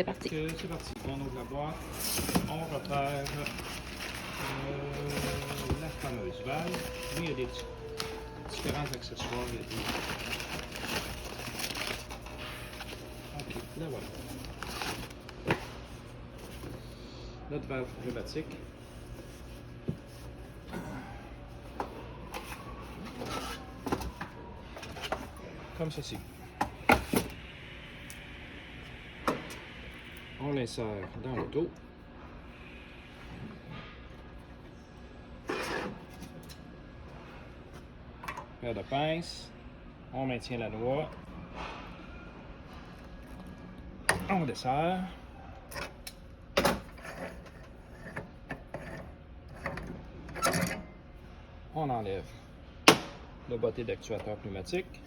c'est parti. C'est parti. On ouvre la boîte. On repère la fameuse valve. Oui, il y a des différents accessoires. Il y a des... Ok, là voilà. Notre valve pneumatique. Comme ceci. On l'insère dans l'auto. Paire de pinces. On maintient la noix. On desserre. On enlève le botté d'actuateur pneumatique.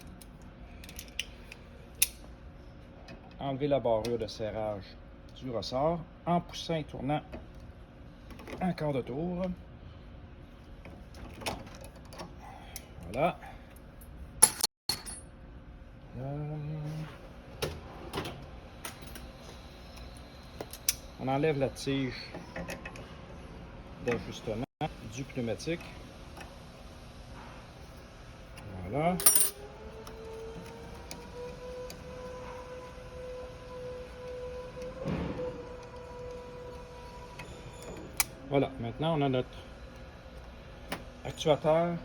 Enlever la barrure de serrage du ressort en poussant et tournant un quart de tour. Voilà. On enlève la tige d'ajustement du pneumatique. Voilà. Voilà, maintenant on a notre actuateur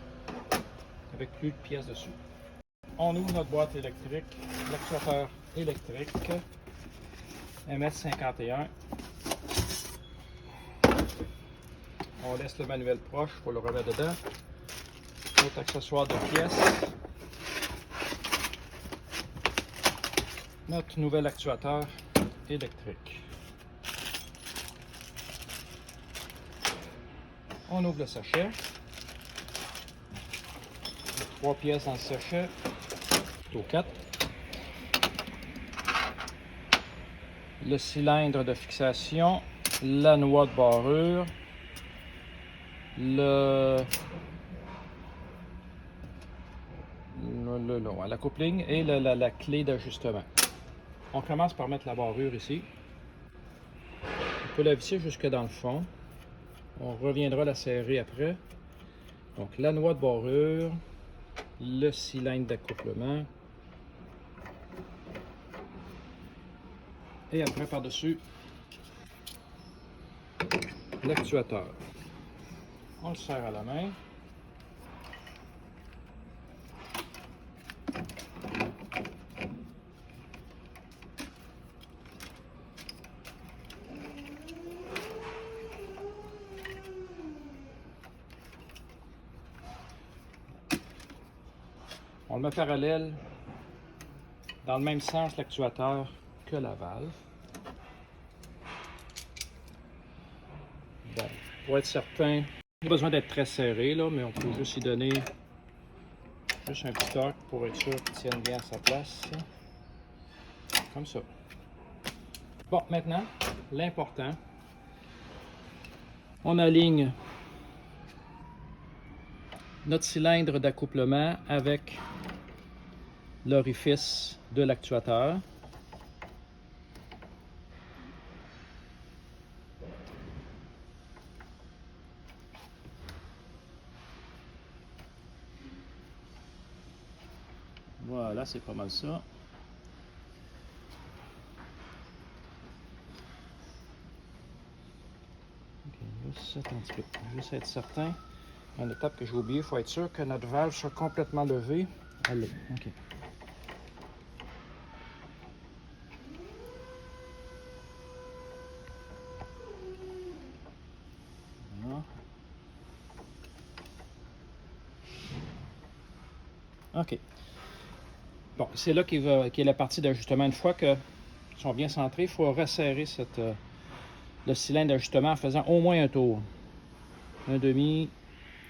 avec plus de pièces dessus. On ouvre notre boîte électrique, l'actuateur électrique MS51. On laisse le manuel proche pour le remettre dedans. Notre accessoire de pièces. Notre nouvel actuateur électrique. On ouvre le sachet. 3 pièces dans le sachet. Plutôt 4. Le cylindre de fixation. La noix de barrure. La coupling et la clé d'ajustement. On commence par mettre la barrure ici. On peut la visser jusque dans le fond. On reviendra la serrer après. Donc la noix de barrure, le cylindre d'accouplement et après par-dessus l'actuateur. On le serre à la main. On le met parallèle dans le même sens l'actuateur que la valve. Bon, pour être certain, pas besoin d'être très serré là, mais on peut juste y donner juste un petit toc pour être sûr qu'il tienne bien à sa place. Comme ça. Bon, maintenant, l'important, on aligne notre cylindre d'accouplement avec l'orifice de l'actuateur. Voilà, c'est pas mal ça. Okay, juste un petit peu. Juste être certain. Une étape que j'ai oubliée, il faut être sûr que notre valve soit complètement levée. Elle est. OK. Voilà. OK. Bon, c'est là qu'il est la partie d'ajustement. Une fois qu'ils sont bien centrés, il faut resserrer le cylindre d'ajustement en faisant au moins un tour. Un demi,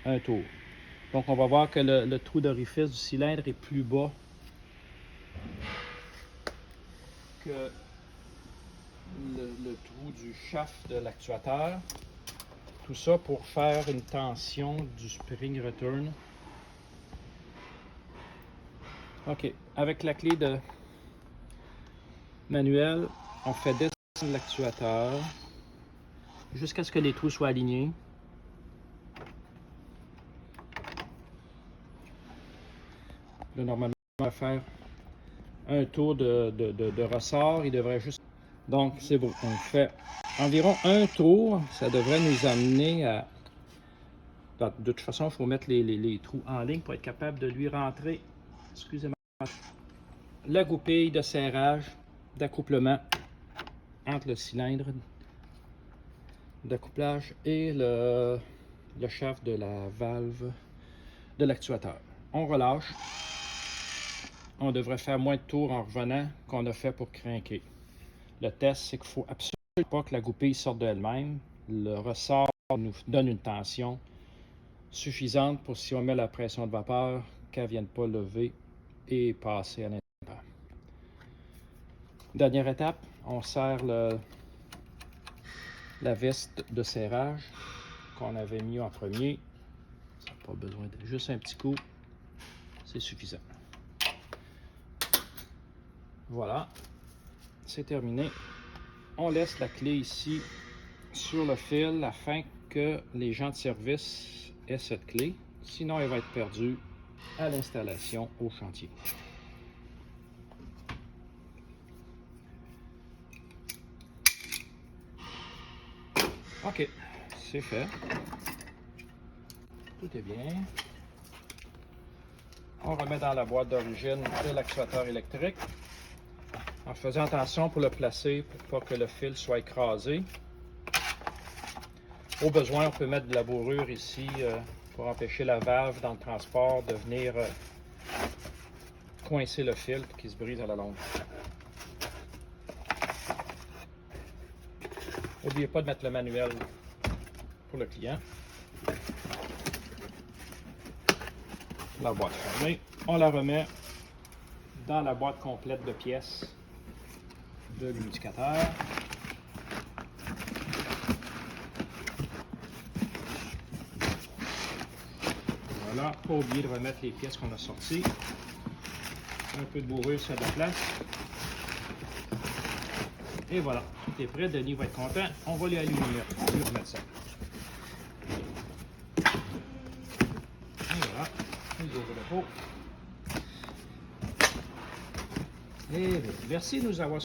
un tour. Donc, on va voir que le trou d'orifice du cylindre est plus bas que le trou du shaft de l'actuateur. Tout ça pour faire une tension du spring return. OK. Avec la clé de manuel, on fait l'actuateur jusqu'à ce que les trous soient alignés. Là, normalement, on va faire un tour de ressort. Il devrait juste... Donc, c'est beau. On fait environ un tour. Ça devrait nous amener à... De toute façon, il faut mettre les trous en ligne pour être capable de lui rentrer, excusez-moi, la goupille de serrage, d'accouplement entre le cylindre d'accouplage et le shaft de la valve de l'actuateur. On relâche. On devrait faire moins de tours en revenant qu'on a fait pour crinquer. Le test, c'est qu'il ne faut absolument pas que la goupille sorte d'elle-même. Le ressort nous donne une tension suffisante pour, si on met la pression de vapeur, qu'elle ne vienne pas lever et passer à l'intérieur. Dernière étape, on serre la vis de serrage qu'on avait mis en premier. Ça n'a pas besoin de juste un petit coup, c'est suffisant. Voilà, c'est terminé. On laisse la clé ici sur le fil afin que les gens de service aient cette clé. Sinon, elle va être perdue à l'installation au chantier. OK, c'est fait. Tout est bien. On remet dans la boîte d'origine de l'actuateur électrique en faisant attention pour le placer pour pas que le fil soit écrasé. Au besoin, on peut mettre de la bourrure ici pour empêcher la valve dans le transport de venir coincer le fil pour qu'il se brise à la longue. N'oubliez pas de mettre le manuel pour le client. La boîte fermée, on la remet dans la boîte complète de pièces de l'humidificateur. Voilà, pas oublier de remettre les pièces qu'on a sorties. Un peu de bourrure, ça de la place. Et voilà, tout est prêt. Denis va être content. On va lui remettre ça. Et voilà, il ouvre le pot. Et merci de nous avoir